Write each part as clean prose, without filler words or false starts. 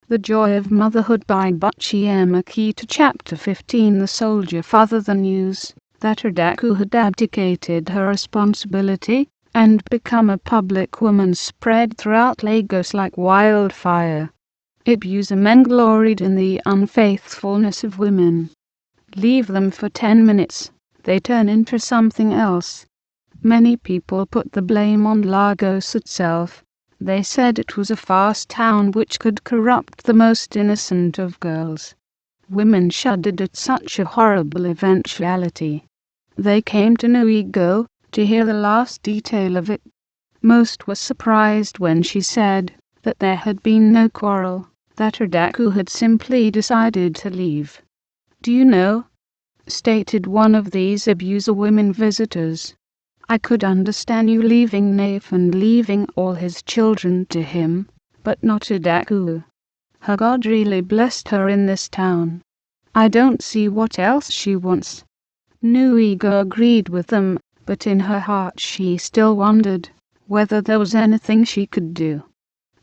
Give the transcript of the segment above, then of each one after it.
The Joy of Motherhood by Buchi Emecheta. Chapter 15. The soldier father. The news that Adaku had abdicated her responsibility and become a public woman spread throughout Lagos like wildfire. Abuser men gloried in the unfaithfulness of women. Leave them for 10 minutes, they turn into something else. Many people put the blame on Lagos itself. They said it was a fast town which could corrupt the most innocent of girls. Women shuddered at such a horrible eventuality. They came to Nuigo to hear the last detail of it. Most were surprised when she said that there had been no quarrel, that Adaku had simply decided to leave. "Do you know," stated one of these abuser women visitors, "I could understand you leaving Naif and leaving all his children to him, but not Adaku. Her God really blessed her in this town. I don't see what else she wants." Nuigo agreed with them, but in her heart she still wondered whether there was anything she could do.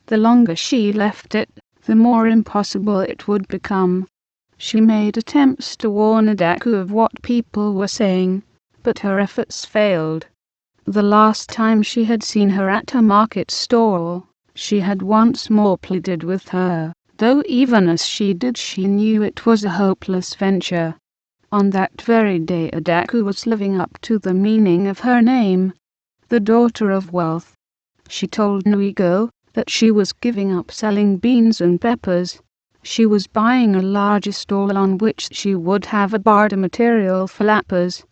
The longer she left it, the more impossible it would become. She made attempts to warn Adaku of what people were saying, but her efforts failed. The last time she had seen her at her market stall, she had once more pleaded with her, though even as she did she knew it was a hopeless venture. On that very day Adaku was living up to the meaning of her name, the daughter of wealth. She told Nuigo that she was giving up selling beans and peppers. She was buying a larger stall on which she would have a barter material for lappers.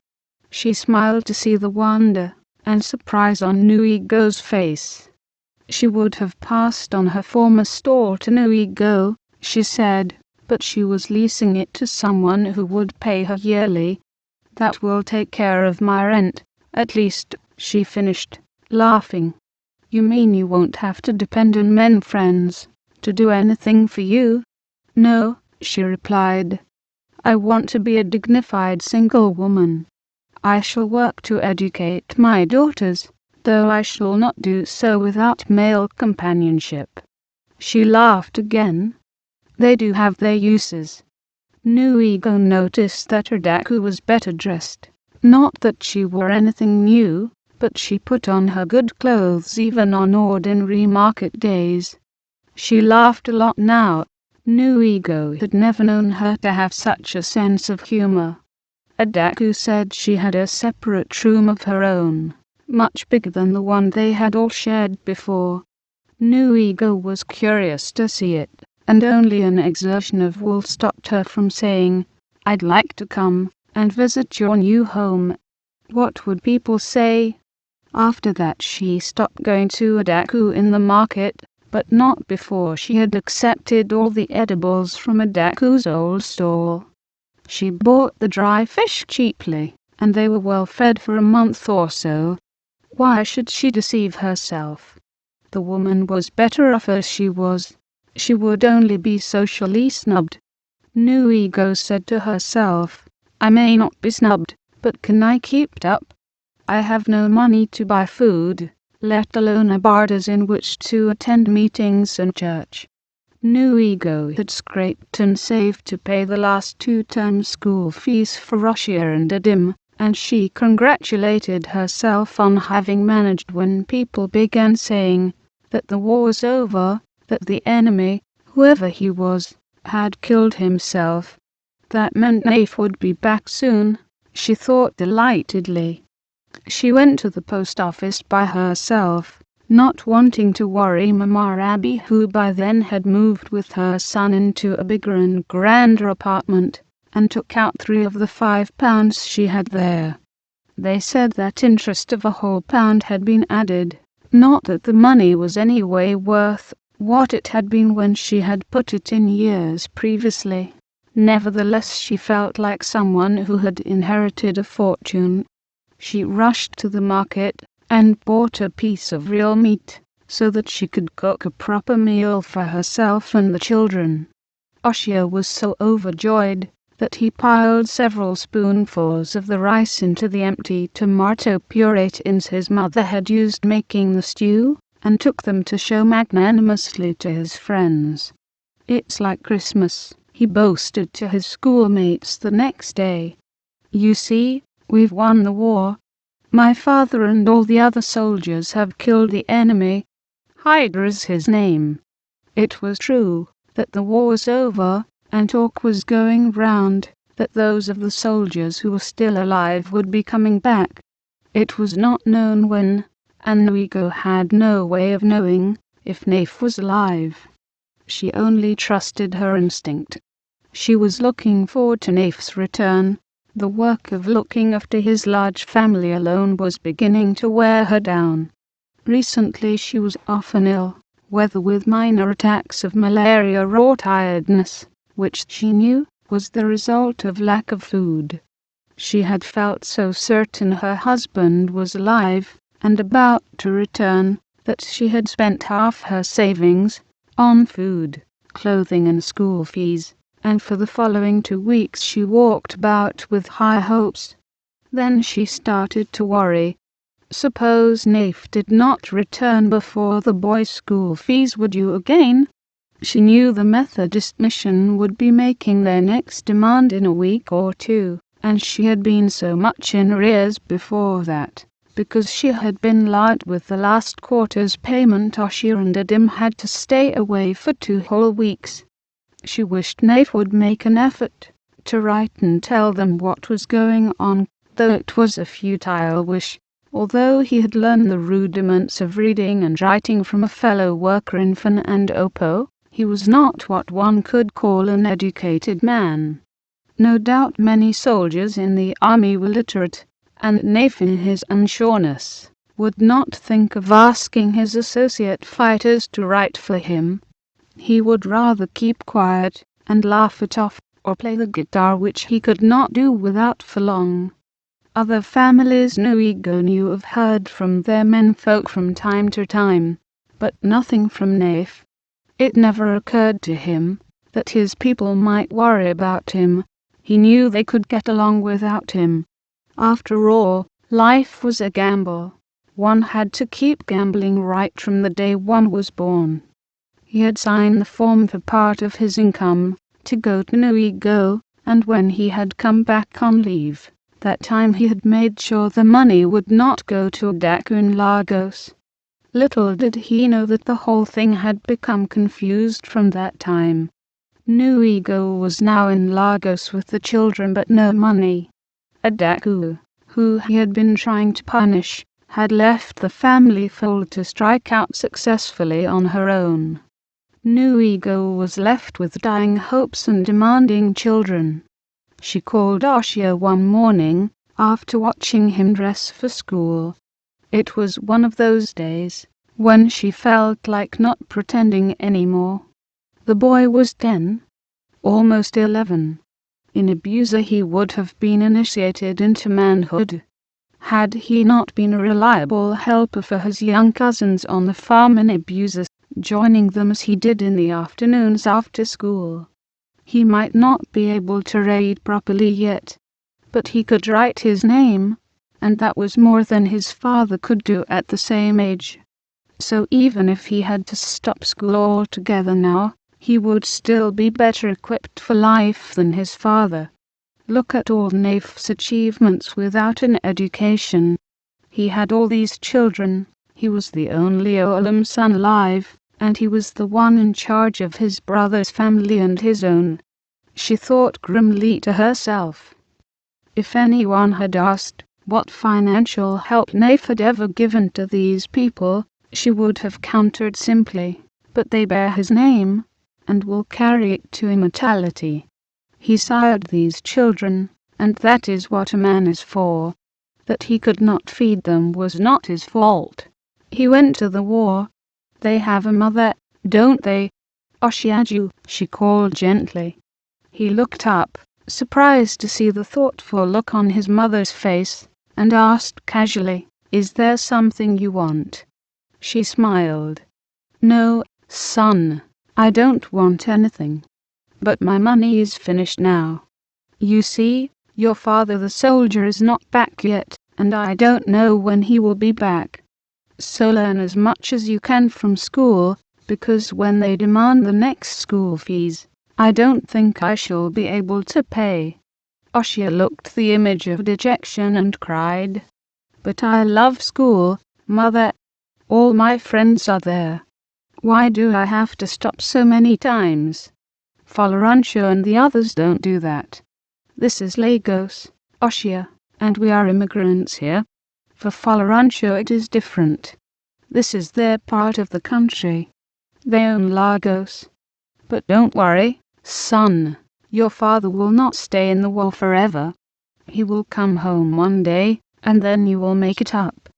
She smiled to see the wonder and surprise on Nuigo's face. She would have passed on her former stall to Nuigo, she said, but she was leasing it to someone who would pay her yearly. "That will take care of my rent, at least," she finished, laughing. "You mean you won't have to depend on men friends to do anything for you?" "No," she replied. "I want to be a dignified single woman. I shall work to educate my daughters, though I shall not do so without male companionship." She laughed again. "They do have their uses." Nuigo noticed that Adaku was better dressed. Not that she wore anything new, but she put on her good clothes even on ordinary market days. She laughed a lot now. Nuigo had never known her to have such a sense of humor. Adaku said she had a separate room of her own, much bigger than the one they had all shared before. Nuigo was curious to see it, and only an exertion of will stopped her from saying, "I'd like to come and visit your new home. What would people say?" After that she stopped going to Adaku in the market, but not before she had accepted all the edibles from Adaku's old stall. She bought the dry fish cheaply, and they were well fed for a month or so. Why should she deceive herself? The woman was better off as she was. She would only be socially snubbed. Nuigo said to herself, "I may not be snubbed, but can I keep it up? I have no money to buy food, let alone a barters in which to attend meetings and church." Nuigo had scraped and saved to pay the last 2-term school fees for Roshia and Adim, and she congratulated herself on having managed when people began saying that the war was over, that the enemy, whoever he was, had killed himself. That meant Naif would be back soon, she thought delightedly. She went to the post office by herself, not wanting to worry Mama Rabi, who by then had moved with her son into a bigger and grander apartment, and took out 3 of the £5 she had there. They said that interest of a whole £1 had been added, not that the money was any way worth what it had been when she had put it in years previously. Nevertheless she felt like someone who had inherited a fortune. She rushed to the market and bought a piece of real meat, so that she could cook a proper meal for herself and the children. Oshia was so overjoyed that he piled several spoonfuls of the rice into the empty tomato puree tins his mother had used making the stew, and took them to show magnanimously to his friends. It's like Christmas, he boasted to his schoolmates the next day. You see, we've won the war. My father and all the other soldiers have killed the enemy. Hydra's his name. It was true that the war was over, and talk was going round that those of the soldiers who were still alive would be coming back. It was not known when, and Nuigo had no way of knowing if Naif was alive. She only trusted her instinct. She was looking forward to Naif's return. The work of looking after his large family alone was beginning to wear her down. Recently she was often ill, whether with minor attacks of malaria or tiredness, which she knew was the result of lack of food. She had felt so certain her husband was alive and about to return that she had spent half her savings on food, clothing and school fees, and for the following 2 weeks she walked about with high hopes. Then she started to worry. Suppose Naif did not return before the boys' school fees were due again? She knew the Methodist Mission would be making their next demand in a week or 2, and she had been so much in arrears before that, because she had been late with the last quarter's payment. Oshia and Adim had to stay away for 2 whole weeks. She wished Naif would make an effort to write and tell them what was going on, though it was a futile wish. Although he had learned the rudiments of reading and writing from a fellow worker in Fan and Opo, he was not what one could call an educated man. No doubt many soldiers in the army were literate, and Naif in his unsureness would not think of asking his associate fighters to write for him. He would rather keep quiet and laugh it off, or play the guitar, which he could not do without for long. Other families Nuigo knew of heard from their menfolk from time to time, but nothing from Naif. It never occurred to him that his people might worry about him. He knew they could get along without him. After all, life was a gamble. One had to keep gambling right from the day one was born. He had signed the form for part of his income to go to Nuigo, and when he had come back on leave, that time he had made sure the money would not go to Daku in Lagos. Little did he know that the whole thing had become confused from that time. Nuigo was now in Lagos with the children but no money. Adaku, who he had been trying to punish, had left the family fold to strike out successfully on her own. Nuigo was left with dying hopes and demanding children. She called Oshia one morning, after watching him dress for school. It was one of those days when she felt like not pretending anymore. The boy was 10, almost 11. In Abuser he would have been initiated into manhood, had he not been a reliable helper for his young cousins on the farm in Abuser, joining them as he did in the afternoons after school. He might not be able to read properly yet, but he could write his name, and that was more than his father could do at the same age. So even if he had to stop school altogether now, he would still be better equipped for life than his father. Look at all Naif's achievements without an education. He had all these children, he was the only Olam son alive, and he was the one in charge of his brother's family and his own. She thought grimly to herself. If anyone had asked what financial help Naif had ever given to these people, she would have countered simply, but they bear his name, and will carry it to immortality. He sired these children, and that is what a man is for. That he could not feed them was not his fault. He went to the war. They have a mother, don't they? Oshiaju, she called gently. He looked up, surprised to see the thoughtful look on his mother's face, and asked casually, "Is there something you want?" She smiled. "No, son, I don't want anything. But my money is finished now. You see, your father the soldier is not back yet, and I don't know when he will be back. So learn as much as you can from school, because when they demand the next school fees, I don't think I shall be able to pay." Oshia looked the image of dejection and cried, "But I love school, mother. All my friends are there. Why do I have to stop so many times? Falarancho and the others don't do that. This is Lagos, Oshia, and we are immigrants here. For Falarancho it is different. This is their part of the country. They own Lagos. But don't worry, son. Your father will not stay in the wall forever. He will come home one day, and then you will make it up.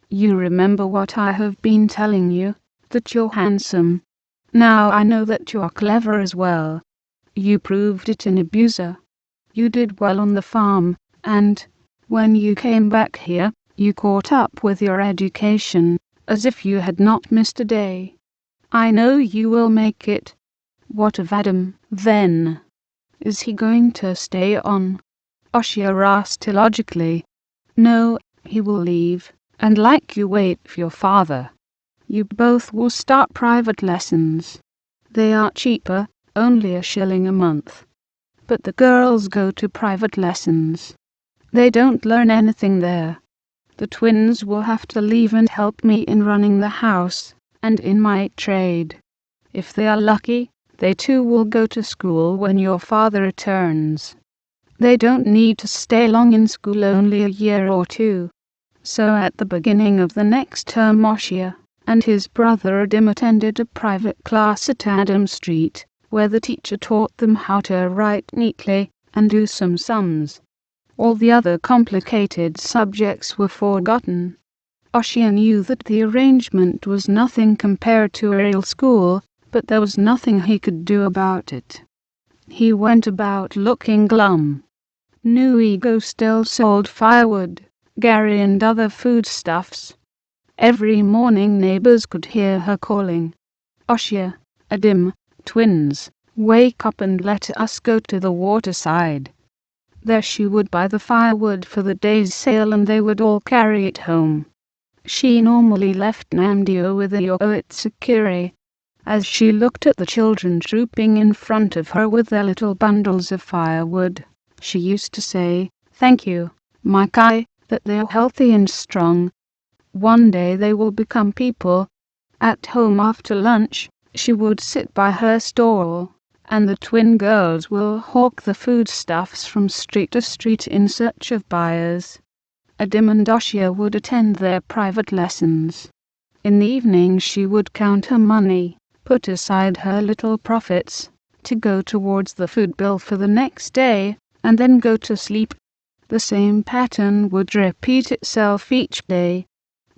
You remember what I have been telling you, that you're handsome. Now I know that you are clever as well. You proved it in Abusa. You did well on the farm, and, when you came back here, you caught up with your education, as if you had not missed a day. I know you will make it. What of Adam, then? Is he going to stay on?" Oshia asked illogically. "No, he will leave, and like you wait for your father. You both will start private lessons. They are cheaper, only $1 a month. But the girls go to private lessons. They don't learn anything there. The twins will have to leave and help me in running the house, and in my trade. If they are lucky, they too will go to school when your father returns. They don't need to stay long in school, only a year or two." So at the beginning of the next term, Oshia and his brother Adam attended a private class at Adam Street, where the teacher taught them how to write neatly and do some sums. All the other complicated subjects were forgotten. Oshia knew that the arrangement was nothing compared to a real school, but there was nothing he could do about it. He went about looking glum. Nuigo still sold firewood, Gary and other foodstuffs. Every morning neighbors could hear her calling, "Oshia, Adim, twins, wake up and let us go to the waterside." There she would buy the firewood for the day's sale and they would all carry it home. She normally left Namdio with a Yoitsukiri. As she looked at the children trooping in front of her with their little bundles of firewood, she used to say, "Thank you, my Kai, that they are healthy and strong. One day they will become people." At home after lunch, she would sit by her stall, and the twin girls will hawk the foodstuffs from street to street in search of buyers. Adim and Oshia would attend their private lessons. In the evening she would count her money, put aside her little profits, to go towards the food bill for the next day, and then go to sleep. The same pattern would repeat itself each day.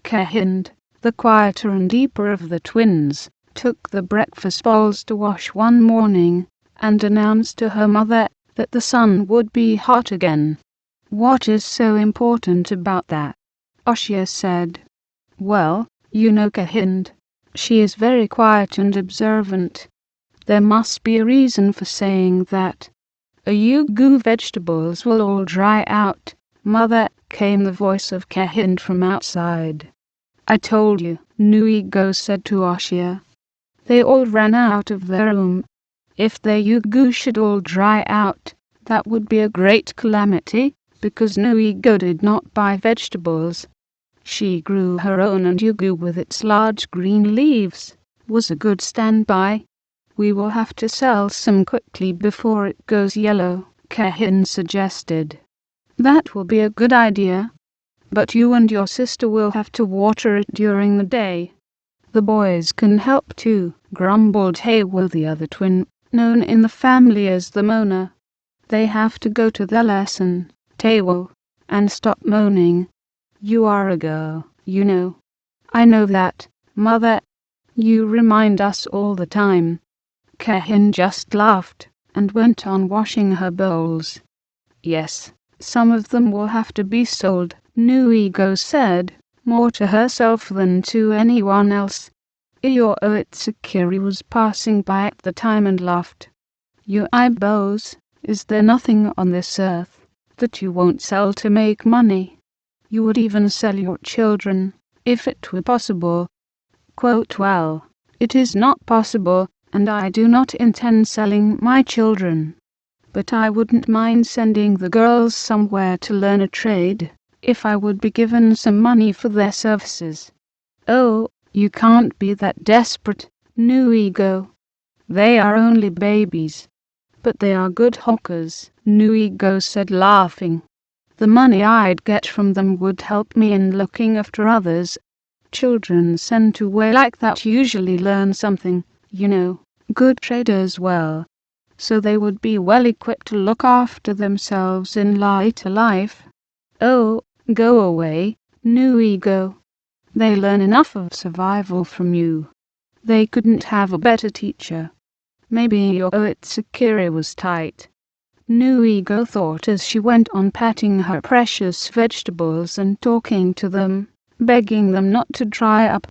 Kahind, the quieter and deeper of the twins, took the breakfast bowls to wash one morning, and announced to her mother that the sun would be hot again. "What is so important about that?" Oshia said. "Well, you know Kahind. She is very quiet and observant. There must be a reason for saying that. Ayugu vegetables will all dry out, mother," came the voice of Kahind from outside. "I told you," Nuigo said to Oshia. They all ran out of their room. If their Yugu should all dry out, that would be a great calamity, because Nuigo did not buy vegetables. She grew her own, and Yugu with its large green leaves was a good standby. "We will have to sell some quickly before it goes yellow," Kahin suggested. "That will be a good idea. But you and your sister will have to water it during the day." "The boys can help too," grumbled Haywo, the other twin, known in the family as the moaner. "They have to go to their lesson, Haywo, and stop moaning. You are a girl, you know." "I know that, mother. You remind us all the time." Kahin just laughed, and went on washing her bowls. "Yes, some of them will have to be sold," Nuigo said, more to herself than to anyone else. Iyo Oitsukiri was passing by at the time and laughed. "You Ibos, is there nothing on this earth that you won't sell to make money? You would even sell your children, if it were possible." Quote, "Well, It is not possible, and I do not intend selling my children. But I wouldn't mind sending the girls somewhere to learn a trade, if I would be given some money for their services. Oh, you can't be that desperate, New Ego. They are only babies. But they are good hawkers, New Ego said, laughing. The money I'd get from them would help me in looking after others. Children sent away like that usually learn something, you know, good traders well. So they would be well equipped to look after themselves in later life. Oh, go away, New Ego. They learn enough of survival from you. They couldn't have a better teacher. Maybe your Oitsukiri was tight. New Ego thought as she went on patting her precious vegetables and talking to them, begging them not to dry up.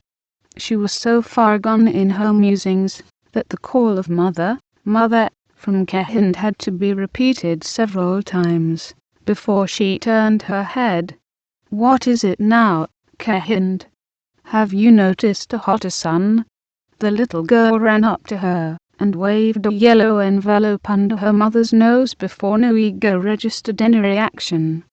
She was so far gone in her musings that the call of "Mother, Mother" from Kehind had to be repeated several times before she turned her head. "What is it now, Kehind? Have you noticed a hotter sun?" The little girl ran up to her and waved a yellow envelope under her mother's nose before New Ego registered any reaction.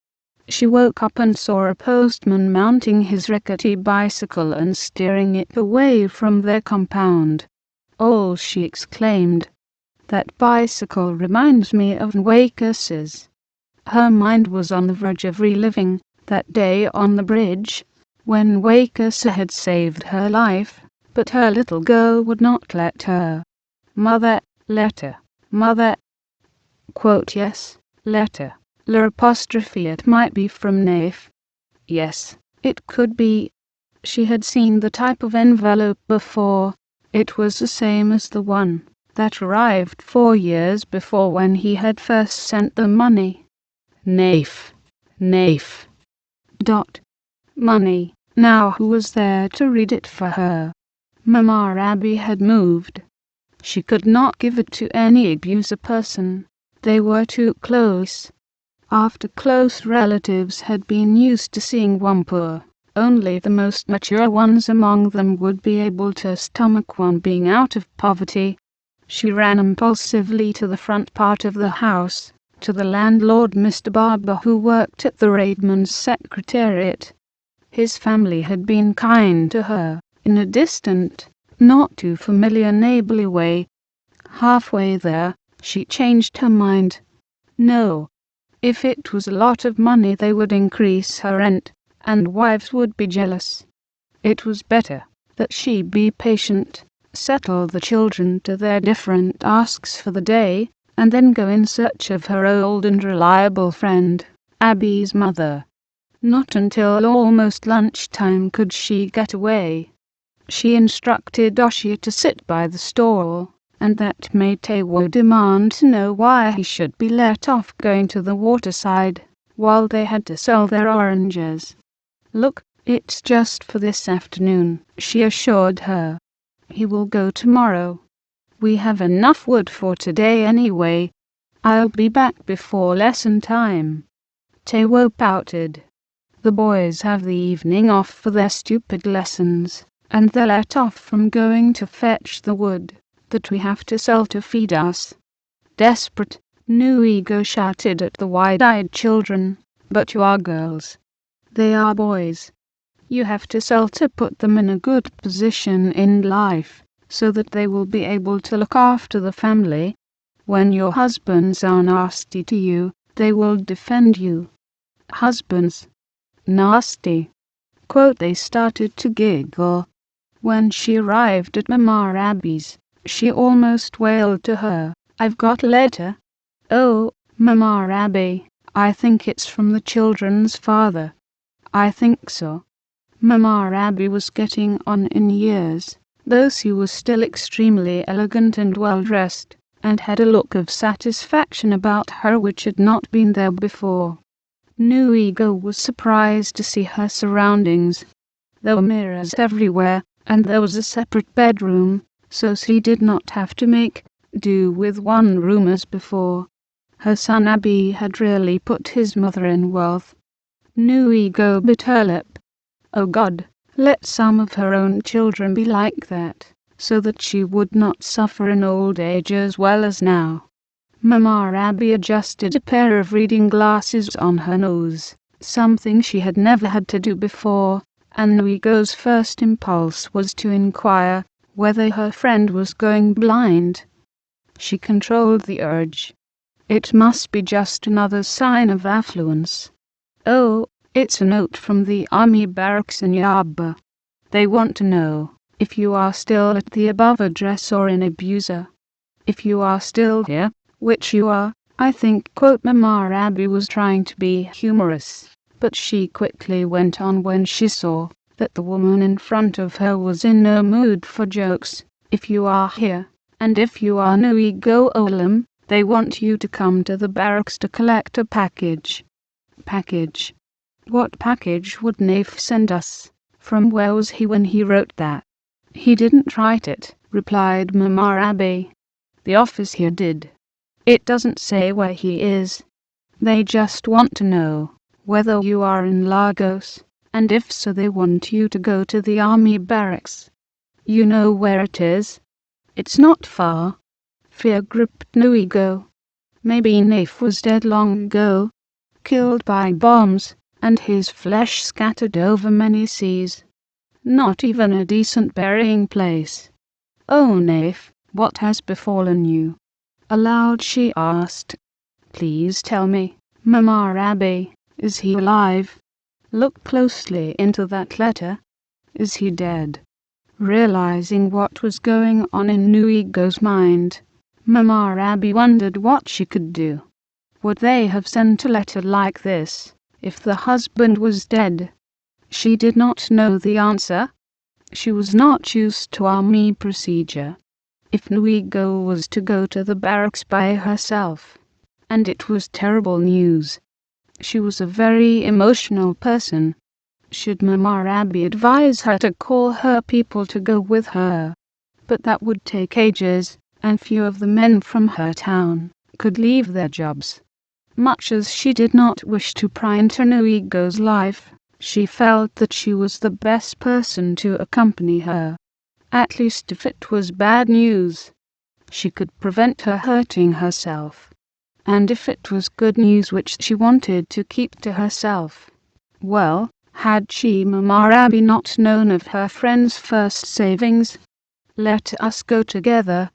She woke up and saw a postman mounting his rickety bicycle and steering it away from their compound. "Oh," she exclaimed, "that bicycle reminds me of Wakers's." Her mind was on the verge of reliving that day on the bridge, when Wakers had saved her life, but her little girl would not let her. "Mother, letter, mother." Quote, "Yes, letter." L'apostrophe, it might be from Naif. Yes, it could be. She had seen the type of envelope before. It was the same as the one that arrived 4 years before when he had first sent the money. Naif. Naif. Money. Now who was there to read it for her? Mama Abby had moved. She could not give it to any abuser person. They were too close. After close relatives had been used to seeing one poor, only the most mature ones among them would be able to stomach one being out of poverty. She ran impulsively to the front part of the house, to the landlord, Mr. Barber, who worked at the Raidman's secretariat. His family had been kind to her, in a distant, not too familiar neighborly way. Halfway there, she changed her mind. No. If it was a lot of money they would increase her rent, and wives would be jealous. It was better that she be patient, settle the children to their different tasks for the day, and then go in search of her old and reliable friend, Abby's mother. Not until almost lunchtime could she get away. She instructed Oshia to sit by the stall, and that made Tewo demand to know why he should be let off going to the waterside, while they had to sell their oranges. "Look, it's just for this afternoon," she assured her. "He will go tomorrow. We have enough wood for today anyway. I'll be back before lesson time." Tewo pouted. "The boys have the evening off for their stupid lessons, and they're let off from going to fetch the wood that we have to sell to feed us." Desperate, New Ego shouted at the wide-eyed children, "But you are girls. They are boys. You have to sell to put them in a good position in life, so that they will be able to look after the family. When your husbands are nasty to you, they will defend you." Husbands. Nasty. Quote, they started to giggle. When she arrived at Mama Abby's, she almost wailed to her, "I've got a letter." "Oh, Mama Abby, I think it's from the children's father." "I think so." Mama Abby was getting on in years, though she was still extremely elegant and well-dressed, and had a look of satisfaction about her which had not been there before. New Ego was surprised to see her surroundings. There were mirrors everywhere, and there was a separate bedroom, so she did not have to make do with one room as before. Her son Abby had really put his mother in wealth. New Ego bit her lip. Oh God, let some of her own children be like that. so that she would not suffer in old age as well as now. Mama Abby adjusted a pair of reading glasses on her nose, something she had never had to do before, and Nuigo's first impulse was to inquire whether her friend was going blind. She controlled the urge. It must be just another sign of affluence. Oh, it's a note from the army barracks in Yaba. They want to know if you are still at the above address or in Abusa. If you are still here, which you are, I think. Mama Abby was trying to be humorous, but she quickly went on when she saw that the woman in front of her was in no mood for jokes. If you are here, and if you are Nuigo Olam, they want you to come to the barracks to collect a package. Package? What package would Naif send us? From where was he when he wrote that? He didn't write it, replied Mama Abby. The office here did. It doesn't say where he is. They just want to know whether you are in Lagos, and if so they want you to go to the army barracks. You know where it is? It's not far. Fear gripped Nuigo. Maybe Naif was dead long ago, killed by bombs, and his flesh scattered over many seas. Not even a decent burying place. Oh, Naif, what has befallen you? Aloud she asked. Please tell me, Mama Abby, is he alive? Look closely into that letter. Is he dead? Realizing what was going on in Nuigo's mind, Mama Abby wondered what she could do. Would they have sent a letter like this if the husband was dead? She did not know the answer. She was not used to army procedure. If Nuigo was to go to the barracks by herself, and it was terrible news. She was a very emotional person. Should Mama Abby advise her to call her people to go with her? But that would take ages, and few of the men from her town could leave their jobs. Much as she did not wish to pry into Nuigo's life, she felt that she was the best person to accompany her. At least if it was bad news, she could prevent her hurting herself. And if it was good news which she wanted to keep to herself, well, had she, Mama Abby, not known of her friend's first savings? Let us go together.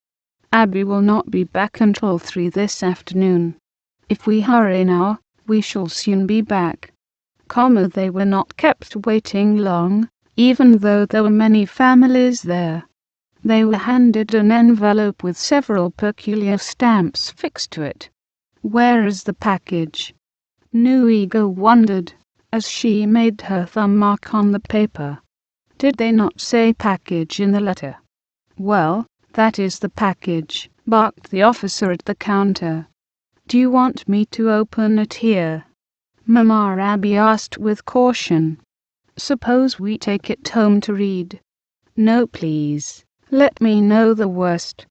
Abby will not be back until 3 this afternoon. If we hurry now, we shall soon be back. They were not kept waiting long, even though there were many families there. They were handed an envelope with several peculiar stamps fixed to it. Where is the package? Nuigo wondered, as she made her thumb mark on the paper. Did they not say package in the letter? Well, that is the package, barked the officer at the counter. Do you want me to open it here? Mama Abby asked with caution. Suppose we take it home to read? No, please. Let me know the worst.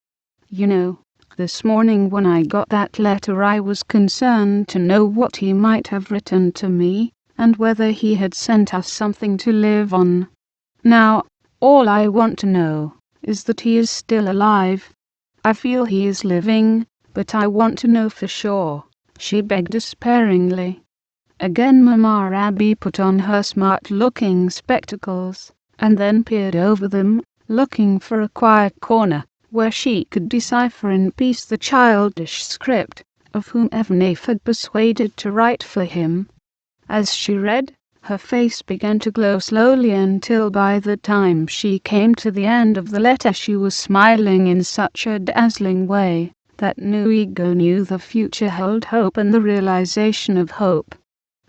You know, this morning when I got that letter I was concerned to know what he might have written to me, and whether he had sent us something to live on. Now, all I want to know is that he is still alive. I feel he is living, but I want to know for sure, she begged despairingly. Again Mama Abby put on her smart-looking spectacles, and then peered over them, looking for a quiet corner where she could decipher in peace the childish script of whomever Naif had persuaded to write for him. As she read, her face began to glow slowly until by the time she came to the end of the letter she was smiling in such a dazzling way that Nuigo knew the future held hope and the realization of hope.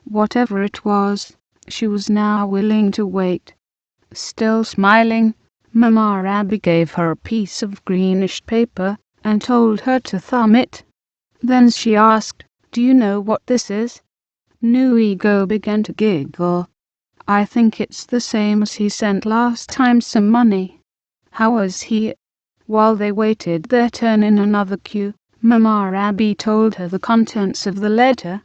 Whatever it was, she was now willing to wait. Still smiling, Mama Abby gave her a piece of greenish paper and told her to thumb it. Then she asked, Do you know what this is? Nuigo began to giggle. I think it's the same as he sent last time, some money. How was he? While they waited their turn in another queue, Mama Abby told her the contents of the letter.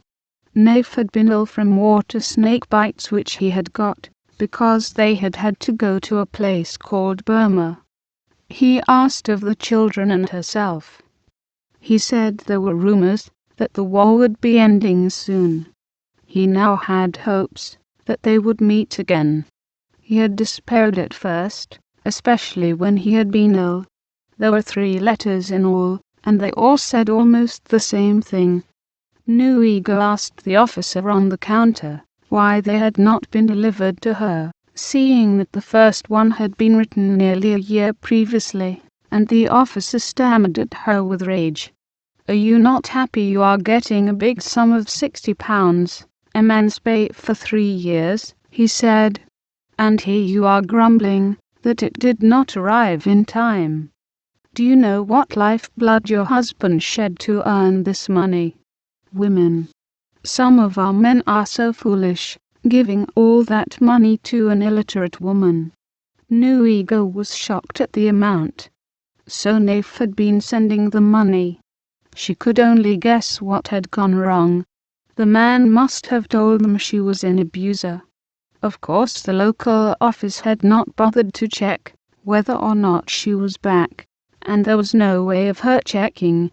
Naif had been ill from water snake bites which he had got, because they had had to go to a place called Burma. he asked of the children and herself. He said there were rumors that the war would be ending soon. He now had hopes that they would meet again. He had despaired at first, especially when he had been ill. There were 3 letters in all, and they all said almost the same thing. Nuigo asked the officer on the counter why they had not been delivered to her, seeing that the first one had been written nearly a year previously, and the officer stammered at her with rage. "Are you not happy you are getting a big sum of £60, a man's pay for 3 years?" he said. "And here you are grumbling that it did not arrive in time. Do you know what lifeblood your husband shed to earn this money? Women. Some of our men are so foolish, giving all that money to an illiterate woman." Nuigo was shocked at the amount. So Naif had been sending the money. She could only guess what had gone wrong. The man must have told them she was an abuser. Of course the local office had not bothered to check whether or not she was back, and there was no way of her checking.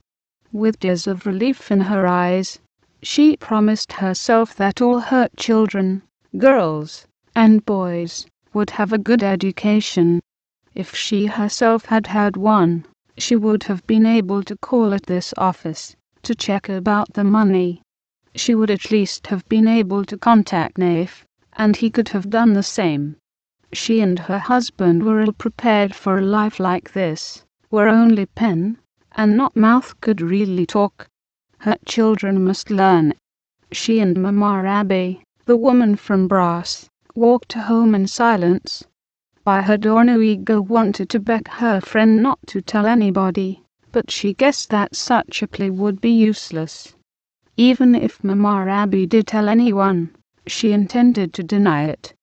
With tears of relief in her eyes, she promised herself that all her children, girls and boys, would have a good education. If she herself had had one, she would have been able to call at this office to check about the money. She would at least have been able to contact Naif, and he could have done the same. She and her husband were ill prepared for a life like this, where only pen and not mouth could really talk. Her children must learn. She and Mama Abby, the woman from Brass, walked home in silence. By her door Nuigo wanted to beg her friend not to tell anybody, but she guessed that such a plea would be useless. Even if Mama Abby did tell anyone, she intended to deny it.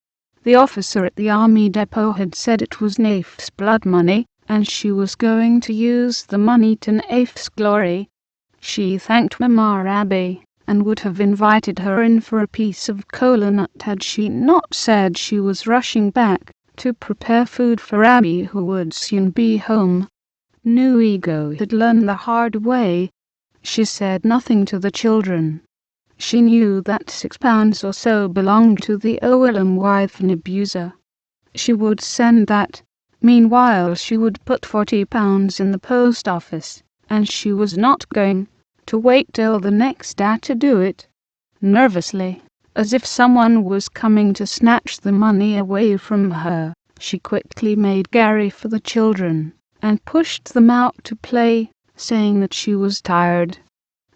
The officer at the army depot had said it was Naif's blood money, and she was going to use the money to Naif's glory. She thanked Mama Abby, and would have invited her in for a piece of cola nut had she not said she was rushing back to prepare food for Abby, who would soon be home. Nuigo had learned the hard way. She said nothing to the children. She knew that £6 or so belonged to the Oilem wife and abuser. She would send that. Meanwhile she would put £40 in the post office, and she was not going to wait till the next day to do it. Nervously, as if someone was coming to snatch the money away from her, she quickly made Gary for the children, and pushed them out to play, saying that she was tired.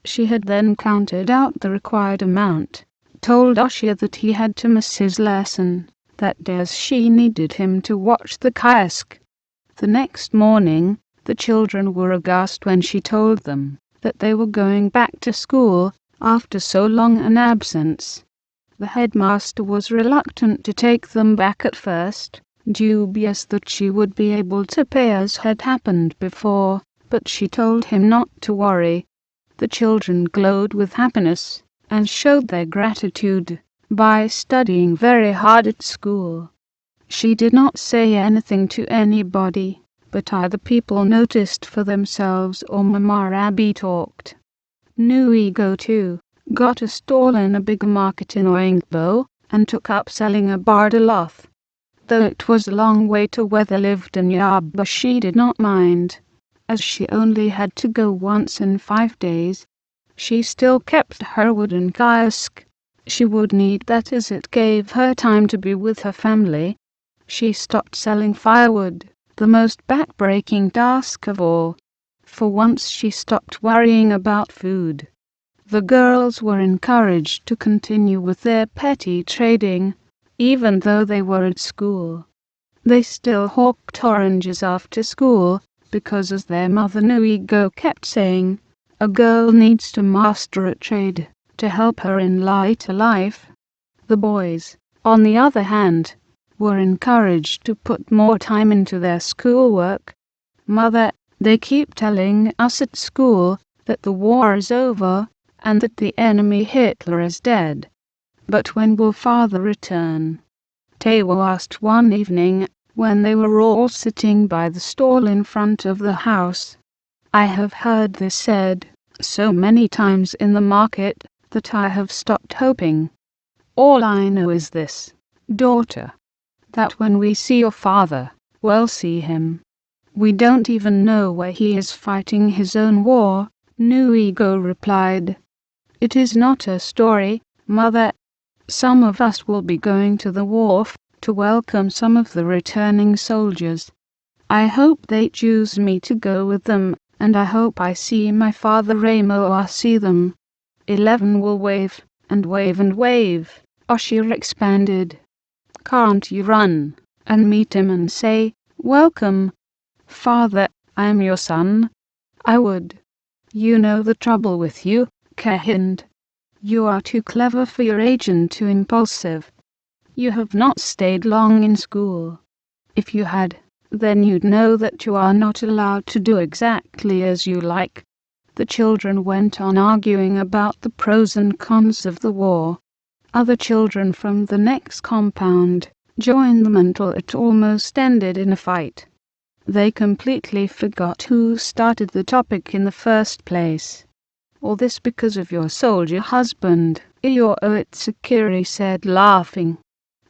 She had then counted out the required amount, told Oshia that he had to miss his lesson that day as she needed him to watch the kiosk. The next morning, the children were aghast when she told them that they were going back to school after so long an absence. The headmaster was reluctant to take them back at first, dubious that she would be able to pay as had happened before, but she told him not to worry. The children glowed with happiness and showed their gratitude by studying very hard at school. She did not say anything to anybody, but either people noticed for themselves or Mama Abby talked. Nuigo too got a stall in a big market in Oingbo and took up selling a bardaloth. Though it was a long way to where they lived in Yaba, she did not mind, as she only had to go once in 5 days. She still kept her wooden kiosk. She would need that as it gave her time to be with her family. She stopped selling firewood, the most back-breaking task of all. For once she stopped worrying about food. The girls were encouraged to continue with their petty trading, even though they were at school. They still hawked oranges after school, because as their mother Nuigo kept saying, a girl needs to master a trade to help her in later life. The boys, on the other hand, were encouraged to put more time into their schoolwork. "Mother, they keep telling us at school that the war is over and that the enemy Hitler is dead. But when will father return?" Teo asked one evening when they were all sitting by the stall in front of the house. I have heard this said so many times in the market that I have stopped hoping. All I know is this, daughter, that when we see your father, we'll see him. We don't even know where he is fighting his own war, Nuigo replied. It is not a story, mother. Some of us will be going to the wharf to welcome some of the returning soldiers. I hope they choose me to go with them, and I hope I see my father Ramo or see them. 11 will wave, and wave and wave, Oshir expanded. Can't you run and meet him and say, welcome, father, I'm your son? I would. You know the trouble with you, Kahind. You are too clever for your age and too impulsive. You have not stayed long in school. If you had, then you'd know that you are not allowed to do exactly as you like. The children went on arguing about the pros and cons of the war. Other children from the next compound joined them until it almost ended in a fight. They completely forgot who started the topic in the first place. All this because of your soldier husband, Iyo Oitsukiri said, laughing.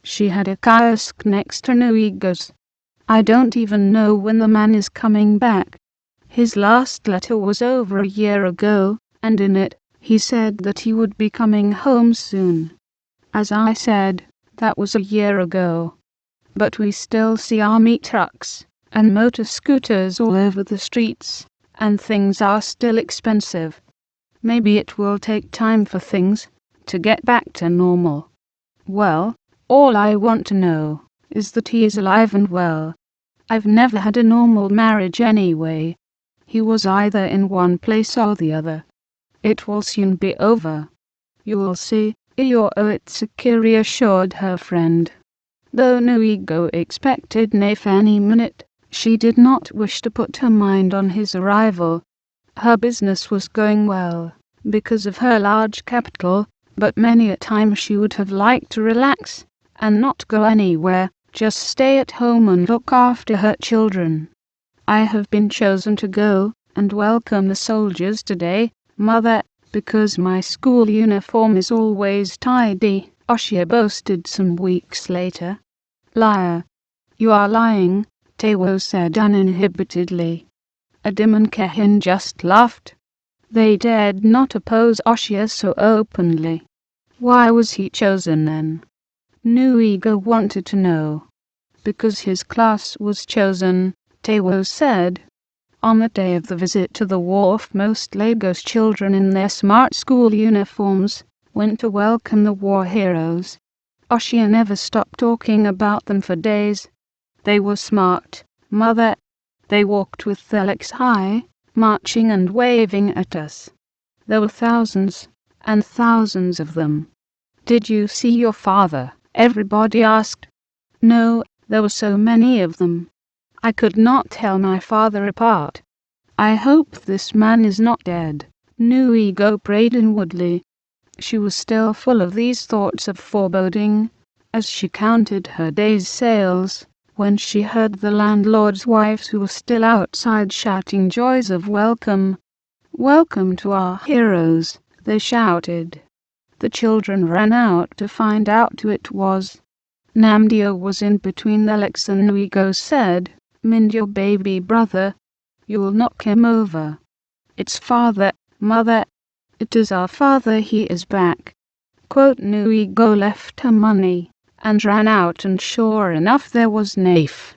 She had a kiosk next to Nuigo's. I don't even know when the man is coming back. His last letter was over a year ago, and in it, he said that he would be coming home soon. As I said, that was a year ago. But we still see army trucks and motor scooters all over the streets, and things are still expensive. Maybe it will take time for things to get back to normal. Well, all I want to know is that he is alive and well. I've never had a normal marriage anyway. He was either in one place or the other. It will soon be over. You will see, Iyo Oitsukiri assured her friend. Though Nuigo expected Nafe any minute, she did not wish to put her mind on his arrival. Her business was going well, because of her large capital, but many a time she would have liked to relax, and not go anywhere, just stay at home and look after her children. I have been chosen to go and welcome the soldiers today, mother, because my school uniform is always tidy, Oshia boasted some weeks later. Liar. You are lying, Tewo said uninhibitedly. Adim and Kehin just laughed. They dared not oppose Oshia so openly. Why was he chosen then? Nuigo wanted to know. Because his class was chosen, Tewo said. On the day of the visit to the wharf, most Lagos children in their smart school uniforms went to welcome the war heroes. Oshia never stopped talking about them for days. They were smart, mother. They walked with their legs high, marching and waving at us. There were thousands and thousands of them. Did you see your father? Everybody asked. No, there were so many of them. I could not tell my father apart. I hope this man is not dead, Nuigo prayed inwardly. She was still full of these thoughts of foreboding, as she counted her day's sales, when she heard the landlord's wives who were still outside shouting joys of welcome. Welcome to our heroes, they shouted. The children ran out to find out who it was. Namdio was in between the legs and Nuigo said, Mind your baby brother. You'll knock him over. It's father, mother. It is our father, he is back. Quote Nuigo left her money and ran out, and sure enough there was Nafe.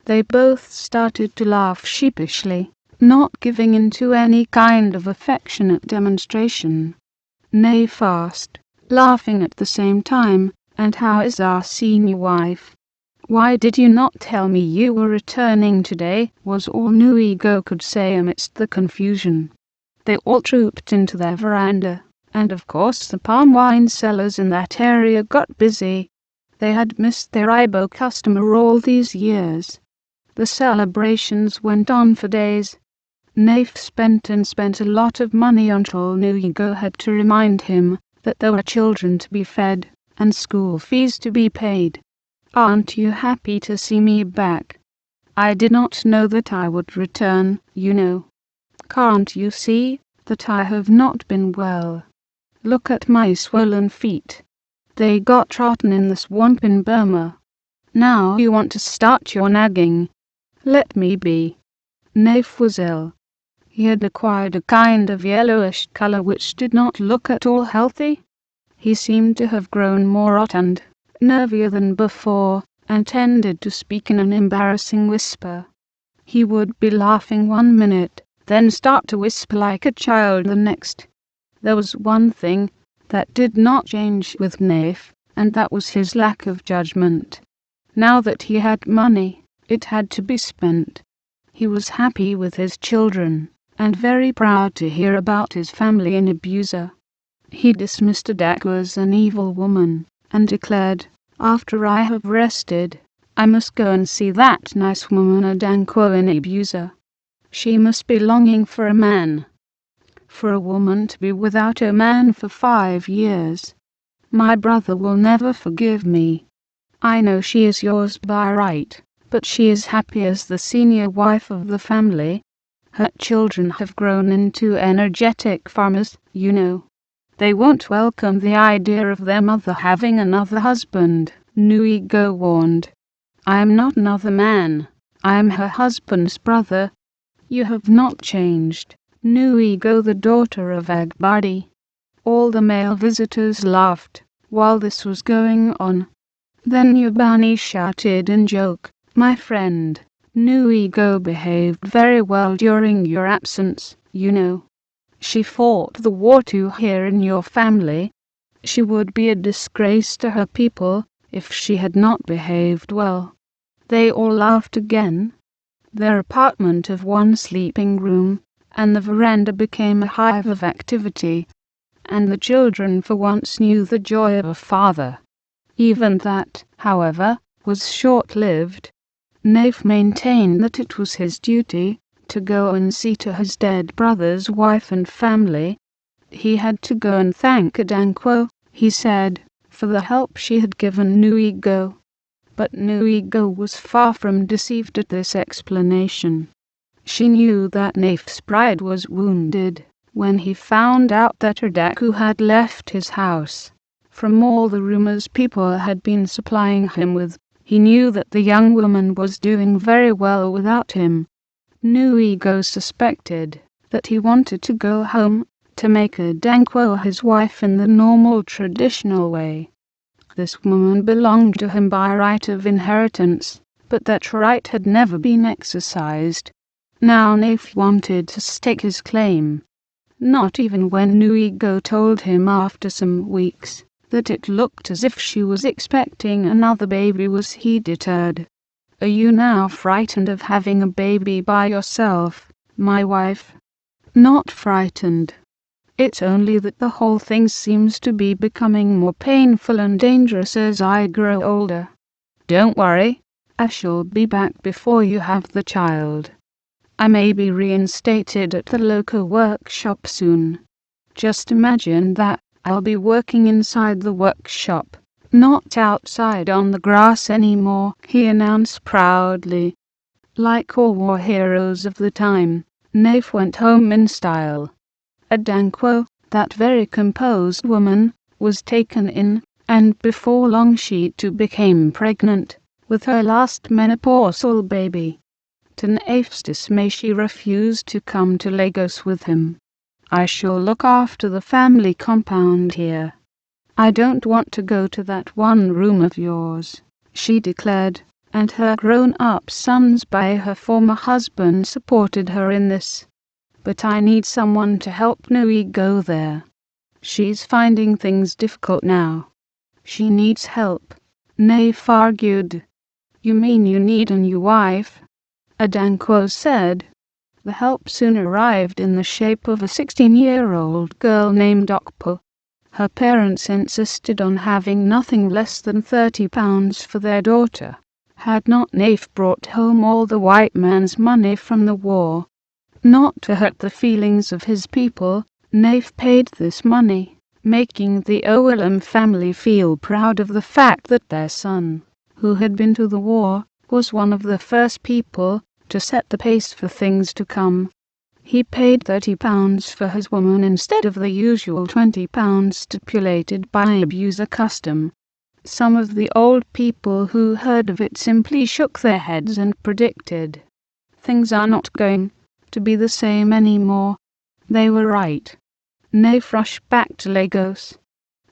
They both started to laugh sheepishly, not giving in to any kind of affectionate demonstration. Nafe asked, laughing at the same time, and how is our senior wife? Why did you not tell me you were returning today, was all Nuigo could say amidst the confusion. They all trooped into their veranda, and of course the palm wine sellers in that area got busy. They had missed their Ibo customer all these years. The celebrations went on for days. Nafe spent a lot of money until Nuigo had to remind him that there were children to be fed and school fees to be paid. Aren't you happy to see me back? I did not know that I would return, you know. Can't you see that I have not been well? Look at my swollen feet. They got rotten in the swamp in Burma. Now you want to start your nagging. Let me be. Naif was ill. He had acquired a kind of yellowish color which did not look at all healthy. He seemed to have grown more hot and nervier than before, and tended to speak in an embarrassing whisper. He would be laughing one minute, then start to whisper like a child the next. There was one thing that did not change with Naif, and that was his lack of judgment. Now that he had money, it had to be spent. He was happy with his children, and very proud to hear about his family in Abuja. He dismissed Adaku as an evil woman, and declared, "After I have rested, I must go and see that nice woman Adanko in Abuja. She must be longing for a man. For a woman to be without a man for 5 years. My brother will never forgive me. I know she is yours by right, but she is happy as the senior wife of the family. Her children have grown into energetic farmers, you know. They won't welcome the idea of their mother having another husband," Nuigo warned. "I am not another man. I am her husband's brother." "You have not changed, Nuigo, the daughter of Agbadi." All the male visitors laughed while this was going on. Then Yubani shouted in joke, "My friend, Nuigo behaved very well during your absence, you know. She fought the war too here in your family. She would be a disgrace to her people if she had not behaved well." They all laughed again. Their apartment of one sleeping room and the veranda became a hive of activity, and the children for once knew the joy of a father. Even that, however, was short-lived. Naif maintained that it was his duty to go and see to his dead brother's wife and family. He had to go and thank Adanko, he said, for the help she had given Nuigo. But Nuigo was far from deceived at this explanation. She knew that Naif's pride was wounded when he found out that Adaku had left his house. From all the rumors people had been supplying him with, he knew that the young woman was doing very well without him. Nuigo suspected that he wanted to go home to make Adanko his wife in the normal traditional way. This woman belonged to him by right of inheritance, but that right had never been exercised. Now Naif wanted to stake his claim. Not even when Nuigo told him after some weeks that it looked as if she was expecting another baby was he deterred. "Are you now frightened of having a baby by yourself, my wife?" "Not frightened. It's only that the whole thing seems to be becoming more painful and dangerous as I grow older." "Don't worry. I shall be back before you have the child. I may be reinstated at the local workshop soon. Just imagine that. I'll be working inside the workshop, not outside on the grass anymore," he announced proudly. Like all war heroes of the time, Naif went home in style. Adanko, that very composed woman, was taken in, and before long she too became pregnant, with her last menopausal baby. To Naif's dismay she refused to come to Lagos with him. "I shall look after the family compound here. I don't want to go to that one room of yours," she declared, and her grown-up sons by her former husband supported her in this. "But I need someone to help Nui go there. She's finding things difficult now. She needs help," Naif argued. "You mean you need a new wife?" Adanko said. The help soon arrived in the shape of a 16-year-old girl named Okpo. Her parents insisted on having nothing less than £30 for their daughter. Had not Naif brought home all the white man's money from the war? Not to hurt the feelings of his people, Naif paid this money, making the Owelum family feel proud of the fact that their son who had been to the war, was one of the first people to set the pace for things to come. He paid £30 for his woman instead of the usual £20 stipulated by abuser custom. Some of the old people who heard of it simply shook their heads and predicted, "Things are not going to be the same anymore." They were right. Naif rushed back to Lagos.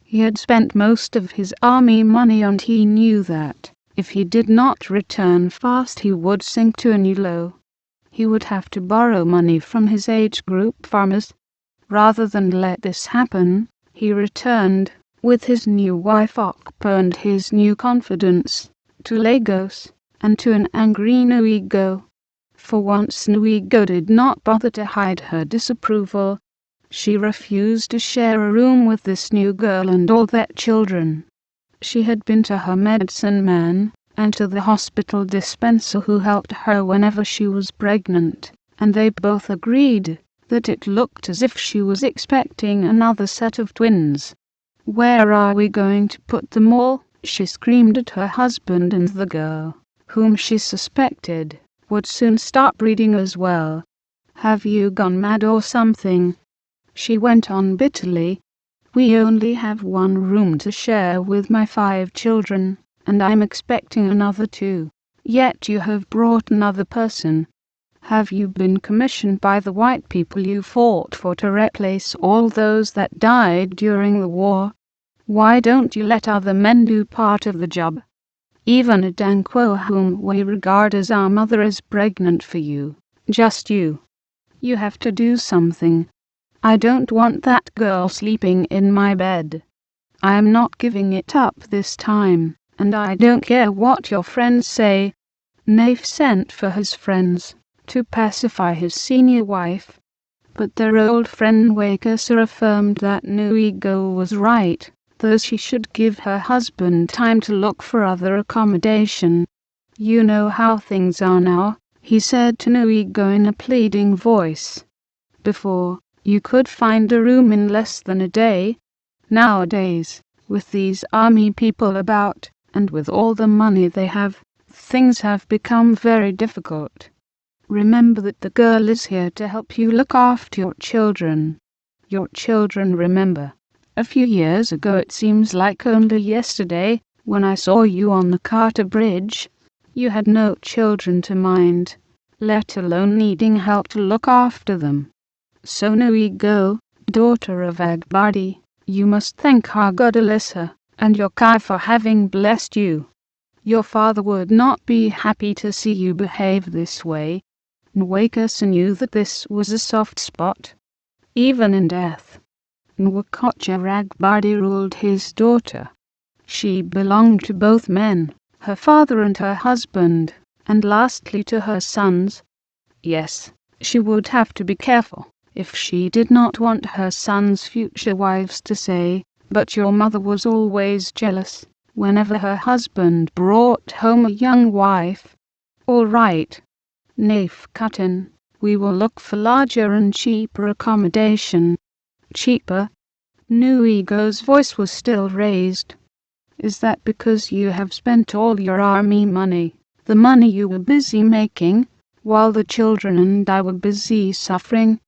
He had spent most of his army money and he knew that, if he did not return fast, he would sink to a new low. He would have to borrow money from his age group farmers. Rather than let this happen, he returned, with his new wife Okpo and his new confidence, to Lagos, and to an angry Nuigo. For once Nuigo did not bother to hide her disapproval. She refused to share a room with this new girl and all their children. She had been to her medicine man, and to the hospital dispenser who helped her whenever she was pregnant, and they both agreed that it looked as if she was expecting another set of twins. "Where are we going to put them all?" she screamed at her husband and the girl, whom she suspected would soon start breeding as well. "Have you gone mad or something?" she went on bitterly. "We only have one room to share with my 5 children, and I'm expecting another 2. Yet you have brought another person. Have you been commissioned by the white people you fought for to replace all those that died during the war? Why don't you let other men do part of the job? Even Adanko, whom we regard as our mother, is pregnant for you. Just you. You have to do something. I don't want that girl sleeping in my bed. I am not giving it up this time, and I don't care what your friends say." Naif sent for his friends to pacify his senior wife, but their old friend Wakasa affirmed that Nuigo was right, though she should give her husband time to look for other accommodation. "You know how things are now," he said to Nuigo in a pleading voice. "Before, you could find a room in less than a day. Nowadays, with these army people about, and with all the money they have, things have become very difficult. Remember that the girl is here to help you look after your children. Your children, remember. A few years ago, it seems like only yesterday, when I saw you on the Carter Bridge, you had no children to mind, let alone needing help to look after them. So Nuigo, daughter of Agbadi, you must thank our God Alyssa and your Kai for having blessed you. Your father would not be happy to see you behave this way." Nwakasa knew that this was a soft spot. Even in death, Nwakocha Ragbadi ruled his daughter. She belonged to both men, her father and her husband, and lastly to her sons. Yes, she would have to be careful if she did not want her sons' future wives to say, "But your mother was always jealous whenever her husband brought home a young wife." "All right," Naif cut in, "we will look for larger and cheaper accommodation." "Cheaper?" Nuigo's voice was still raised. "Is that because you have spent all your army money, the money you were busy making, while the children and I were busy suffering?"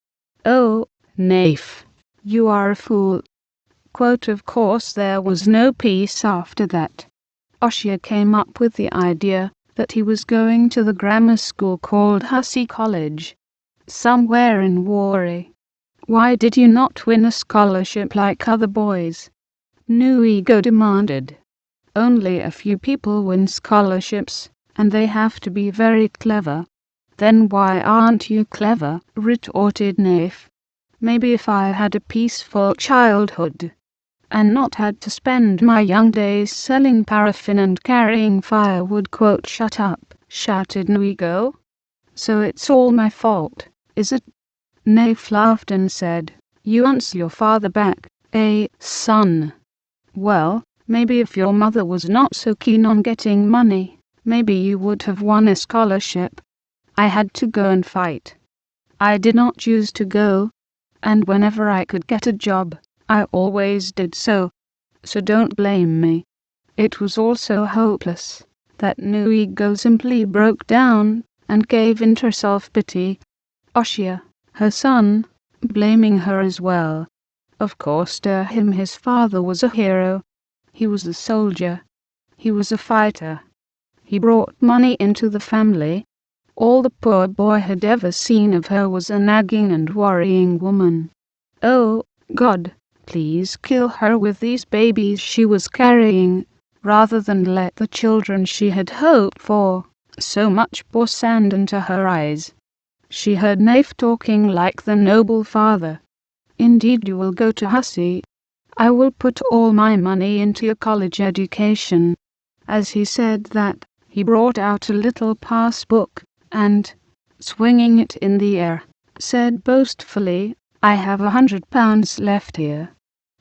"Oh, Naif, you are a fool." Quote, "Of course there was no peace after that. Oshia came up with the idea that he was going to the grammar school called Hussey College, somewhere in Warri. Why did you not win a scholarship like other boys?" Nuigo demanded. "Only a few people win scholarships, and they have to be very clever." "Then why aren't you clever?" retorted Naif. "Maybe if I had a peaceful childhood, and not had to spend my young days selling paraffin and carrying firewood." "Shut up," shouted Nuigo. "So it's all my fault, is it?" Naif laughed and said, "You answer your father back, eh, son? Well, maybe if your mother was not so keen on getting money, maybe you would have won a scholarship. I had to go and fight. I did not choose to go, and whenever I could get a job, I always did so. So don't blame me. It was all so hopeless. that new ego simply broke down and gave into self-pity. Oshia, her son, blaming her as well. Of course to him his father was a hero. He was a soldier. He was a fighter. He brought money into the family. All the poor boy had ever seen of her was a nagging and worrying woman. Oh, God, please kill her with these babies she was carrying, rather than let the children she had hoped for so much pour sand into her eyes. She heard Naif talking like the noble father. Indeed you will go to Hussey. I will put all my money into your college education. As he said that, he brought out a little passbook, and, swinging it in the air, said boastfully, I have £100 left here.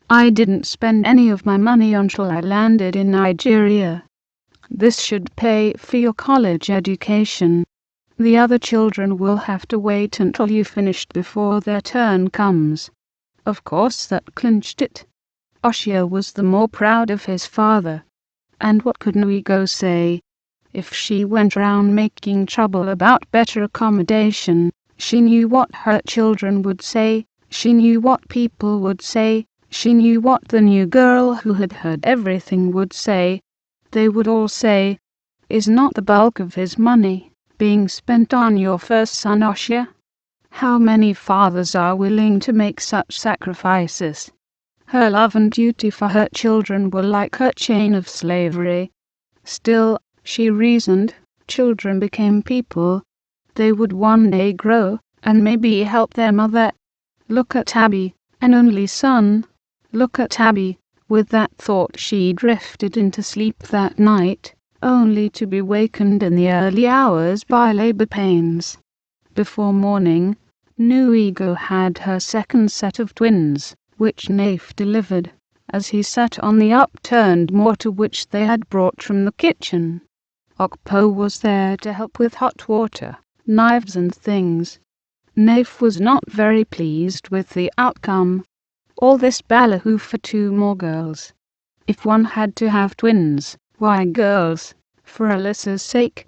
I didn't spend any of my money until I landed in Nigeria. This should pay for your college education. The other children will have to wait until you finished before their turn comes. Of course that clinched it. Oshia was the more proud of his father. And what could Nuigo say? If she went round making trouble about better accommodation, she knew what her children would say, she knew what people would say, she knew what the new girl who had heard everything would say. They would all say, is not the bulk of his money being spent on your first son Oshia? How many fathers are willing to make such sacrifices? Her love and duty for her children were like her chain of slavery. Still, she reasoned, children became people. They would one day grow, and maybe help their mother. Look at Abby, an only son. Look at Abby. With that thought she drifted into sleep that night, only to be wakened in the early hours by labor pains. Before morning, Nuigo had her second set of twins, which Naif delivered, as he sat on the upturned mortar which they had brought from the kitchen. Okpo was there to help with hot water, knives and things. Naif was not very pleased with the outcome. All this ballyhoo for 2 more girls. If one had to have twins, why girls, for Alyssa's sake.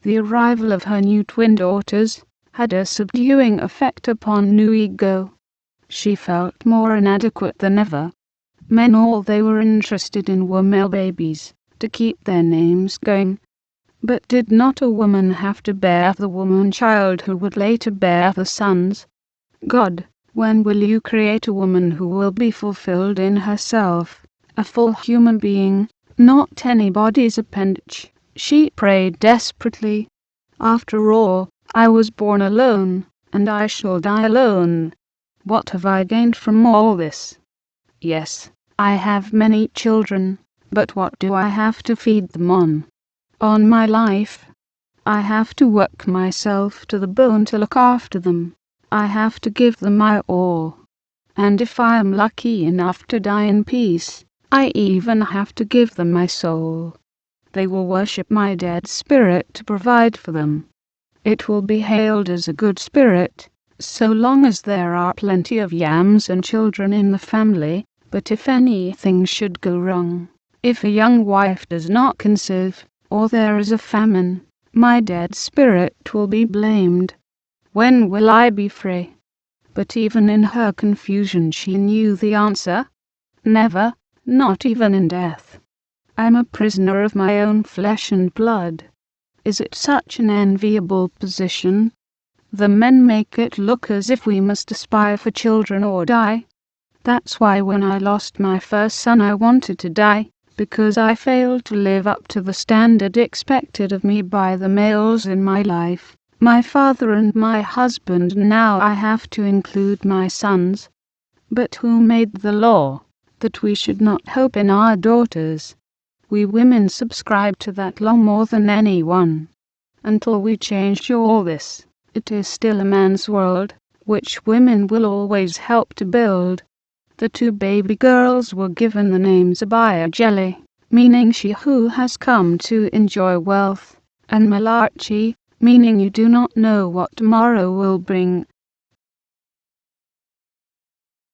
The arrival of her new twin daughters had a subduing effect upon Nuigo. She felt more inadequate than ever. Men all they were interested in were male babies, to keep their names going. But did not a woman have to bear the woman-child who would later bear the sons? God, when will you create a woman who will be fulfilled in herself, a full human being, not anybody's appendage? She prayed desperately. After all, I was born alone, and I shall die alone. What have I gained from all this? Yes, I have many children, but what do I have to feed them on? On my life. I have to work myself to the bone to look after them. I have to give them my all. And if I am lucky enough to die in peace, I even have to give them my soul. They will worship my dead spirit to provide for them. It will be hailed as a good spirit, so long as there are plenty of yams and children in the family. But if anything should go wrong, if a young wife does not conceive, or there is a famine, my dead spirit will be blamed. When will I be free? But even in her confusion she knew the answer. Never, not even in death. I'm a prisoner of my own flesh and blood. Is it such an enviable position? The men make it look as if we must aspire for children or die. That's why when I lost my first son I wanted to die, because I failed to live up to the standard expected of me by the males in my life, my father and my husband. Now I have to include my sons. But who made the law that we should not hope in our daughters? We women subscribe to that law more than anyone. Until we change all this, it is still a man's world, which women will always help to build. The 2 baby girls were given the names Abaya Jelly, meaning she who has come to enjoy wealth, and Malachi, meaning you do not know what tomorrow will bring.